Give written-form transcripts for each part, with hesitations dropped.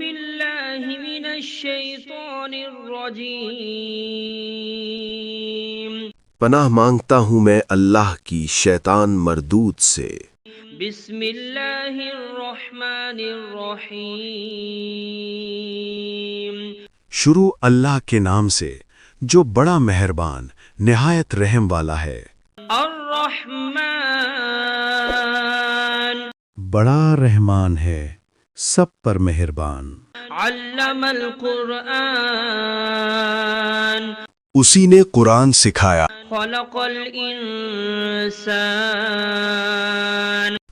بالله من الشيطان الرجيم پناہ مانگتا ہوں میں اللہ کی شیطان مردود سے۔ بسم اللہ الرحمن الرحیم شروع اللہ کے نام سے جو بڑا مہربان نہایت رحم والا ہے۔ الرحمن بڑا رحمان ہے، سب پر مہربان۔ علم القرآن اسی نے قرآن سکھایا، خلق الانسان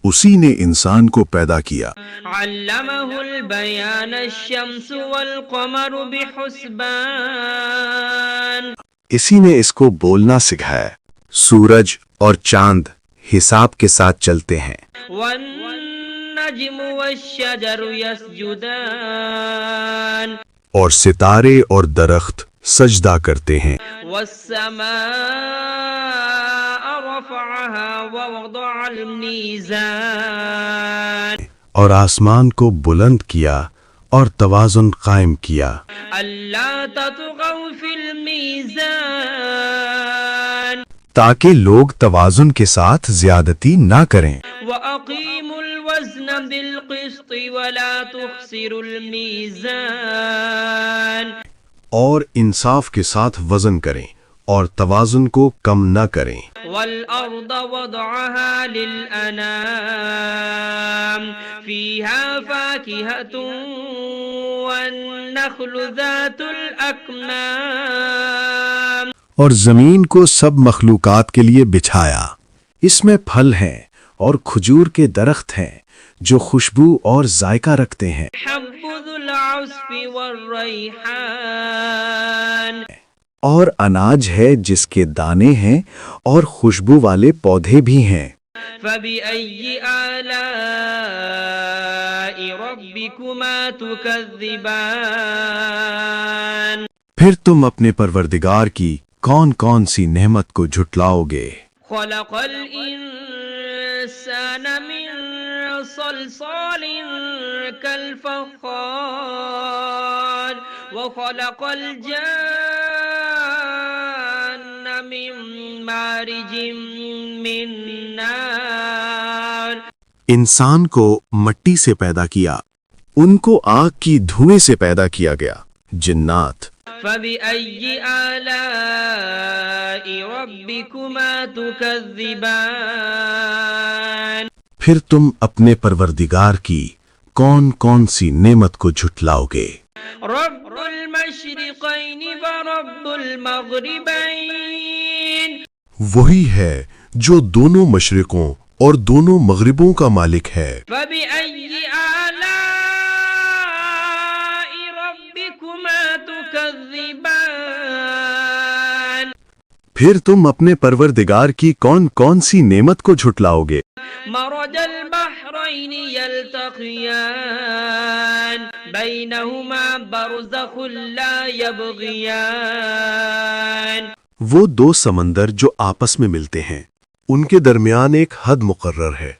اسی نے انسان کو پیدا کیا۔ علمہ البیان الشمس والقمر بحسبان اسی نے اس کو بولنا سکھایا، سورج اور چاند حساب کے ساتھ چلتے ہیں۔ والنجم والشجر يسجدان اور ستارے اور درخت سجدہ کرتے ہیں۔ والسماء رفعها ووضع الميزان اور آسمان کو بلند کیا اور توازن قائم کیا، ألا تطغوا في الميزان تاکہ لوگ توازن کے ساتھ زیادتی نہ کریں۔ وأقيموا الوزن بالقسط ولا تخسروا الميزان اور انصاف کے ساتھ وزن کریں اور توازن کو کم نہ کریں۔ والأرض وضعها للأنام فيها فاكهة والنخل ذات الأكمام اور زمین کو سب مخلوقات کے لیے بچھایا، اس میں پھل ہیں اور کھجور کے درخت ہیں جو خوشبو اور ذائقہ رکھتے ہیں۔ حب ذو العصف والريحان اور اناج ہے جس کے دانے ہیں اور خوشبو والے پودے بھی ہیں۔ فبأي آلاء ربكما تكذبان پھر تم اپنے پروردگار کی کون کون سی نعمت کو جھٹلاؤ گے؟ خلق الإنسان من صلصال كالفخار وخلق الجان من مارج من نار انسان کو مٹی سے پیدا کیا، ان کو آگ کی دھوئیں سے پیدا کیا گیا۔ جنات فبأي آلاء ربكما تكذبان پھر تم اپنے پروردگار کی کون کون سی نعمت کو جھٹلاؤ گے؟ رب المشرقين ورب المغربين وہی ہے جو دونوں مشرقوں اور دونوں مغربوں کا مالک ہے۔ فبأي آلاء ربكما تكذبان پھر تم اپنے پروردگار کی کون کون سی نعمت کو جھٹلاؤ گے؟ مرج البحرين يلتقيان بينهما برزخ لا يبغيان وہ دو سمندر جو آپس میں ملتے ہیں، ان کے درمیان ایک حد مقرر ہے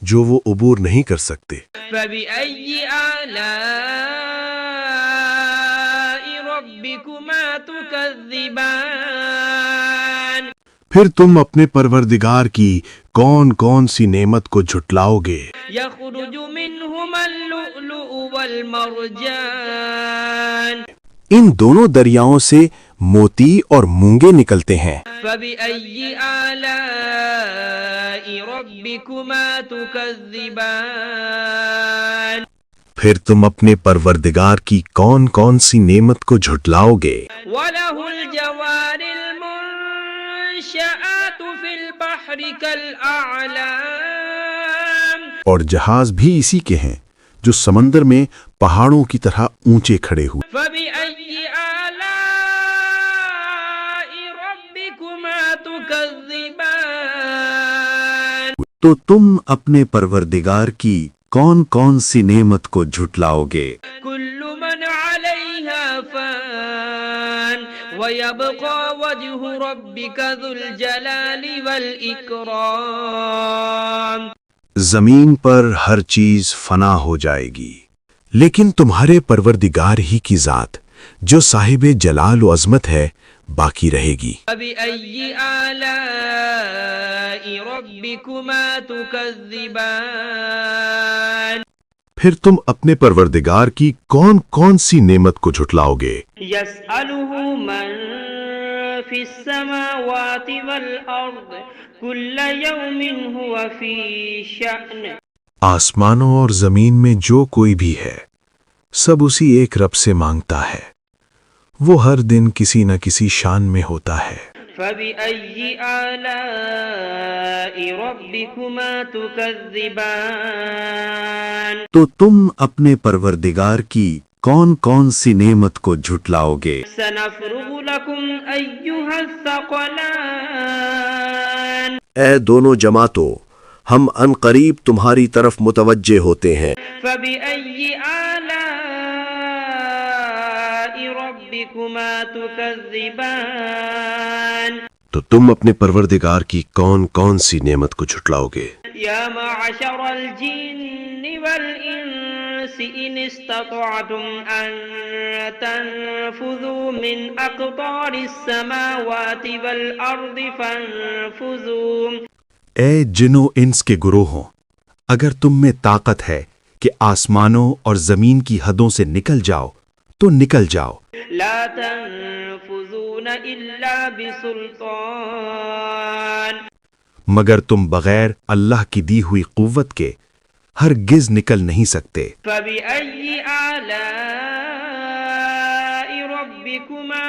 جو وہ عبور نہیں کر سکتے۔ فبأي آلاء ربكما تكذبان پھر تم اپنے پروردگار کی کون کون سی نعمت کو جھٹلاؤ گے؟ يخرج منهما اللؤلؤ والمرجان ان دونوں دریاؤں سے موتی اور مونگے نکلتے ہیں۔ فبأي آلاء ربكما تكذبان پھر تم اپنے پروردگار کی کون کون سی نعمت کو جھٹلاؤ گے؟ وله الجوار المنشآت في البحر كالأعلام اور جہاز بھی اسی کے ہیں جو سمندر میں پہاڑوں کی طرح اونچے کھڑے ہوئے۔ فبأي آلاء ربكما تكذبان تو تم اپنے پروردگار کی کون کون سی نعمت کو جھٹلاؤ گے؟ كل من عليها فان ويبقى وجه ربك ذو الجلال والإكرام زمین پر ہر چیز فنا ہو جائے گی، لیکن تمہارے پروردگار ہی کی ذات جو صاحب جلال و عظمت ہے باقی رہے گی۔ فبأي آلاء ربكما تكذبان پھر تم اپنے پروردگار کی کون کون سی نعمت کو جھٹلاؤ گے؟ يسأله من في السماوات والأرض كل يوم هو في شأن آسمانوں اور زمین میں جو کوئی بھی ہے سب اسی ایک رب سے مانگتا ہے، وہ ہر دن کسی نہ کسی شان میں ہوتا ہے۔ فبأي آلاء ربكما تكذبان تو تم اپنے پروردگار کی کون کون سی نعمت کو جھٹلاؤ گے؟ سنفرغ لكم أيها الثقلان اے دونوں جماعتوں، ہم ان قریب تمہاری طرف متوجہ ہوتے ہیں۔ فبأي آلاء ربكما تكذبان تو تم اپنے پروردگار کی کون کون سی نعمت کو جھٹلاؤ گے؟ يا معشر الجن والإنس إن استطعتم أن تنفذوا من أقطار السماوات والأرض فانفذوا اے جن و انس کے گروہوں، اگر تم میں طاقت ہے کہ آسمانوں اور زمین کی حدوں سے نکل جاؤ تو نکل جاؤ، لا تنفذون إلا بسلطان مگر تم بغیر اللہ کی دی ہوئی قوت کے ہرگز نکل نہیں سکتے۔ فبأي آلاء ربكما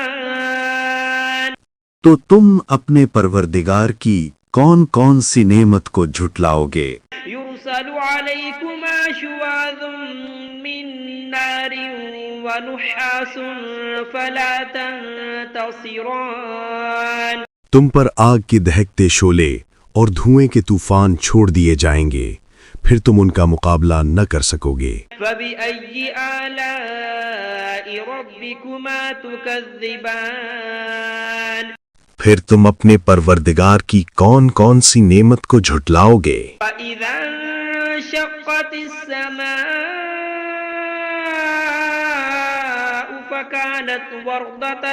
تكذبان تو تم اپنے پروردگار کی کون کون سی نعمت کو جھٹلاؤ گے؟ يرسل عليكما شواظ من نار ونحاس فلا تنتصران تم پر آگ کے دہکتے شعلے اور دھوئیں کے طوفان چھوڑ دیے جائیں گے، پھر تم ان کا مقابلہ نہ کر سکو گے۔ فبأي آلاء ربكما تكذبان پھر تم اپنے پروردگار کی کون کون سی نعمت کو جھٹلاؤ گے؟ فإذا انشقت السماء فكانت وردة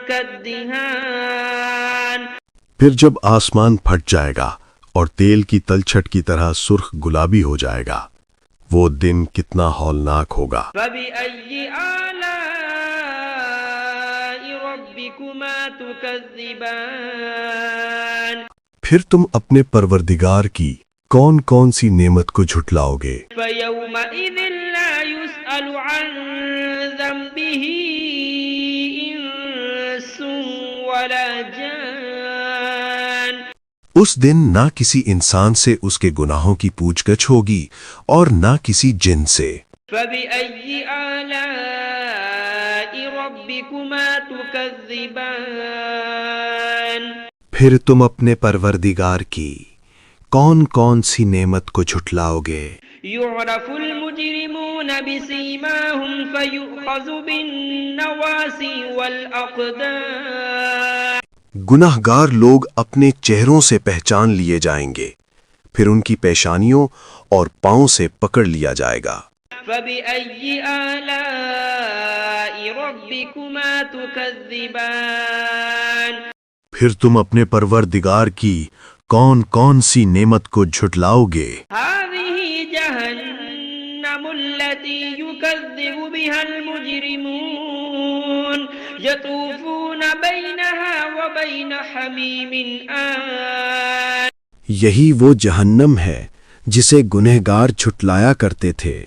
كالدهان پھر جب آسمان پھٹ جائے گا اور تیل کی تلچھٹ کی طرح سرخ گلابی ہو جائے گا، وہ دن کتنا ہولناک ہوگا۔ فبأي آلاء ربكما تكذبان پھر تم اپنے پروردگار کی کون کون سی نعمت کو جھٹلاؤ گے؟ فيومئذ لا يسأل عن ذنبه إنس ولا جان اس دن نہ کسی انسان سے اس کے گناہوں کی پوچھ گچھ ہوگی اور نہ کسی جن سے۔ فبأي آلاء ربكما تكذبان پھر تم اپنے پروردگار کی کون کون سی نعمت کو جھٹلاؤ گے؟ يعرف المجرمون بسيماهم فيؤخذ بالنواصي والأقدام گناہ گار لوگ اپنے چہروں سے پہچان لیے جائیں گے، پھر ان کی پیشانیوں اور پاؤں سے پکڑ لیا جائے گا۔ فبأي آلاء ربكما تكذبان پھر تم اپنے پروردگار کی کون کون سی نعمت کو جھٹلاؤ گے؟ هذه جهنم التي يكذب بها المجرمون يطوفون بينها وبين حميم آن یہی وہ جہنم ہے جسے گنہگار جھٹلایا کرتے تھے،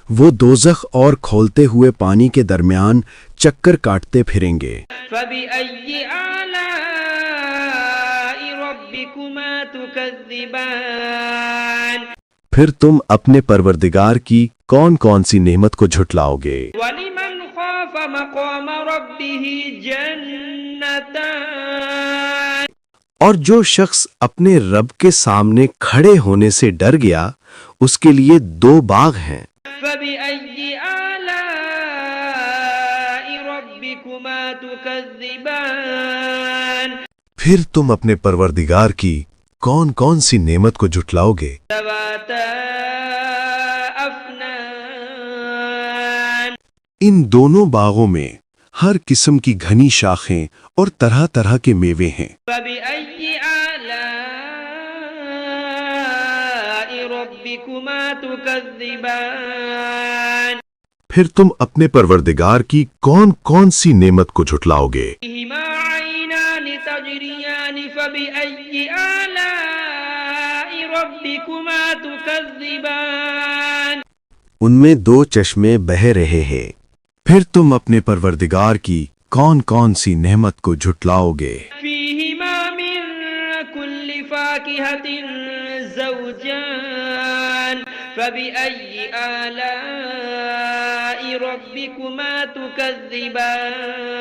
وہ دوزخ اور کھولتے ہوئے پانی کے درمیان چکر کاٹتے پھریں گے۔ فبأي آلاء ربكما تكذبان پھر تم اپنے پروردگار کی کون کون سی نعمت کو جھٹلاؤ گے؟ ولمن خاف مقام ربه جنتان اور جو شخص اپنے رب کے سامنے کھڑے ہونے سے ڈر گیا اس کے لیے 2 باغ ہیں۔ فبأي آلاء ربكما تكذبان پھر تم اپنے پروردگار کی کون کون سی نعمت کو جھٹلاؤ گے؟ ذواتا أفنان ان دونوں باغوں میں ہر قسم کی گھنی شاخیں اور طرح طرح کے میوے ہیں۔ فبأي آلاء ربكما تكذبان پھر تم اپنے پروردگار کی کون کون سی نعمت کو جھٹلاؤ گے؟ فيهما عينان تجريان فبأي آلاء ربكما تكذبان ان میں دو چشمے بہہ رہے ہیں، پھر تم اپنے پروردگار کی کون کون سی نعمت کو جھٹلاؤ گے؟ فيهما من كل فاكهة زوجان فبأي آلاء ربكما تكذبان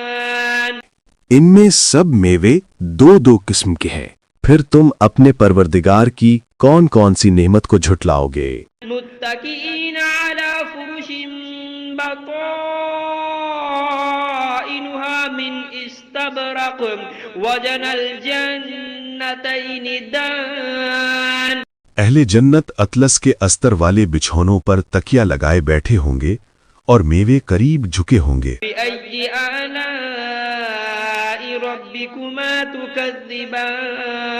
ان میں سب میوے دو دو قسم کے ہیں، پھر تم اپنے پروردگار کی کون کون سی نعمت کو جھٹلاؤ گے؟ متكئين على فرش بطائنها من استبرق وجنى الجنتين دان اہل جنت اطلس کے استر والے بچھونوں پر تکیا لگائے بیٹھے ہوں گے اور میوے قریب جھکے ہوں گے۔ بأي آلاء ربكما تكذبان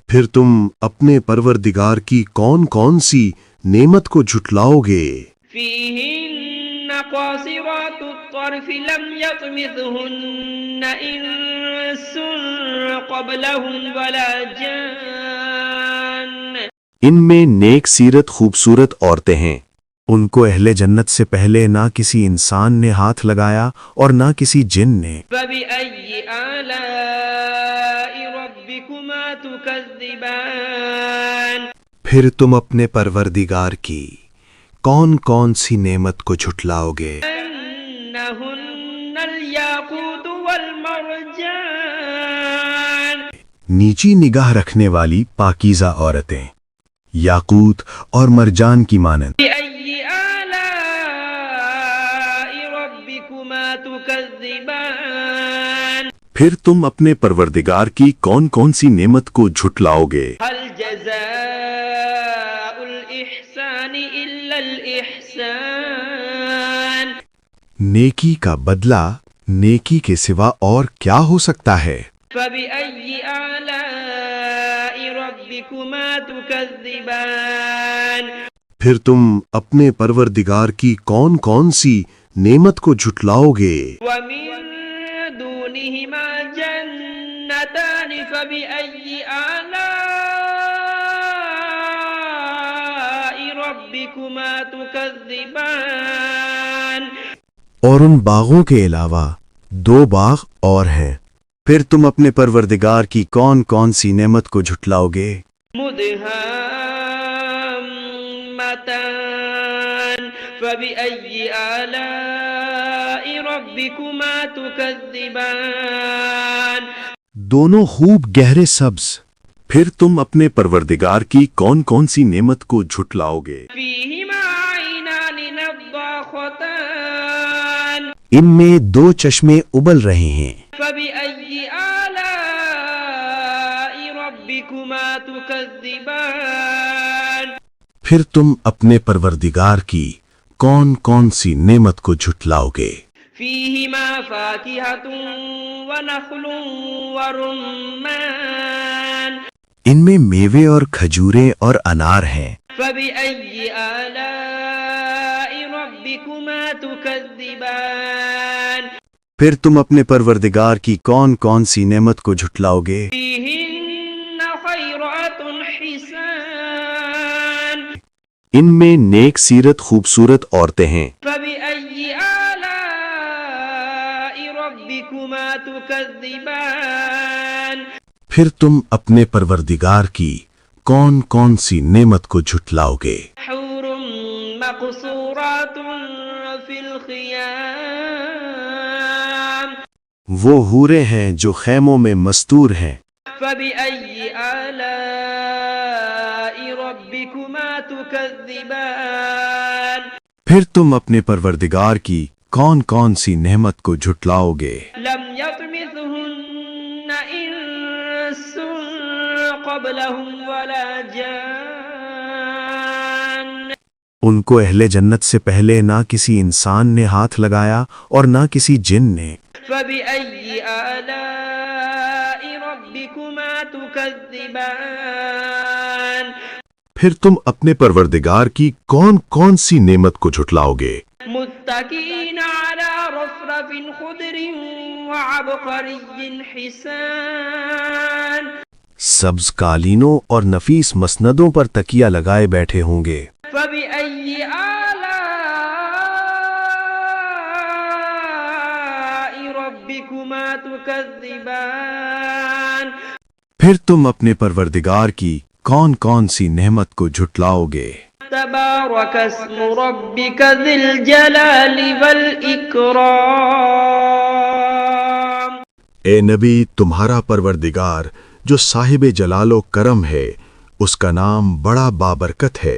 پھر تم اپنے پروردگار کی کون کون سی نعمت کو جھٹلاؤ گے؟ فيهن قاصرات الطرف لم يطمثهن إنس قبلهم ولا جان ان میں نیک سیرت خوبصورت عورتیں ہیں، ان کو اہل جنت سے پہلے نہ کسی انسان نے ہاتھ لگایا اور نہ کسی جن نے۔ فبأي آلاء ربكما تكذبان پھر تم اپنے پروردگار کی کون کون سی نعمت کو جھٹلاؤ گے؟ أنهن الياقوت والمرجان نیچی نگاہ رکھنے والی پاکیزہ عورتیں، یاقوت اور مرجان کی مانند۔ بأي آلاء ربكما تكذبان پھر تم اپنے پروردگار کی کون کون سی نعمت کو جھٹلاؤ گے؟ هل جزاء الإحسان إلا الإحسان نیکی کا بدلہ نیکی کے سوا اور کیا ہو سکتا ہے؟ فبأي آلاء ربكما تكذبان پھر تم اپنے پروردگار کی کون کون سی نعمت کو جھٹلاؤ گے؟ ومن دونهما جنتان فبأي آلاء ربكما تكذبان اور ان باغوں کے علاوہ دو باغ اور ہیں، پھر تم اپنے پروردگار کی کون کون سی نعمت کو جھٹلاؤ گے؟ مدهامتان فبأي آلاء ربكما تكذبان دونوں خوب گہرے سبز، پھر تم اپنے پروردگار کی کون کون سی نعمت کو جھٹلاؤ گے؟ فيهما عينان نضاختان ان میں دو چشمے ابل رہے ہیں، فبأي آلاء ربكما تكذبان پھر تم اپنے پروردگار کی کون کون سی نعمت کو جھٹلاؤ گے؟ فيهما فاكهة ونخل ورمان ان میں میوے اور کھجوریں اور انار ہیں، فبأي آلاء ربكما تكذبان پھر تم اپنے پروردگار کی کون کون سی نعمت کو جھٹلاؤ گے؟ فيهن خيرات حسان ان میں نیک سیرت خوبصورت عورتیں ہیں، فبأي آلاء ربكما تكذبان پھر تم اپنے پروردگار کی کون کون سی نعمت کو جھٹلاؤ گے؟ حور مقصورات في الخيام وہ حوریں ہیں جو خیموں میں مستور ہیں، فبأي آلاء ربكما تكذبان پھر تم اپنے پروردگار کی کون کون سی نعمت کو جھٹلاؤ گے؟ لم يطمثهن إنس قبلهم ولا جان ان کو اہل جنت سے پہلے نہ کسی انسان نے ہاتھ لگایا اور نہ کسی جن نے۔ فبأي آلاء ربكما تكذبان پھر تم اپنے پروردگار کی کون کون سی نعمت کو جھٹلاؤ گے؟ متكئين على رفرف خضر وعبقري حسان سبز قالینوں اور نفیس مسندوں پر تکیہ لگائے بیٹھے ہوں گے۔ فبأي آلاء ربكما تكذبان پھر تم اپنے پروردگار کی کون کون سی نعمت کو جھٹلاؤ گے؟ تبارك اسم ربك ذي الجلال والإكرام اے نبی، تمہارا پروردگار جو صاحب جلال و کرم ہے، اس کا نام بڑا بابرکت ہے۔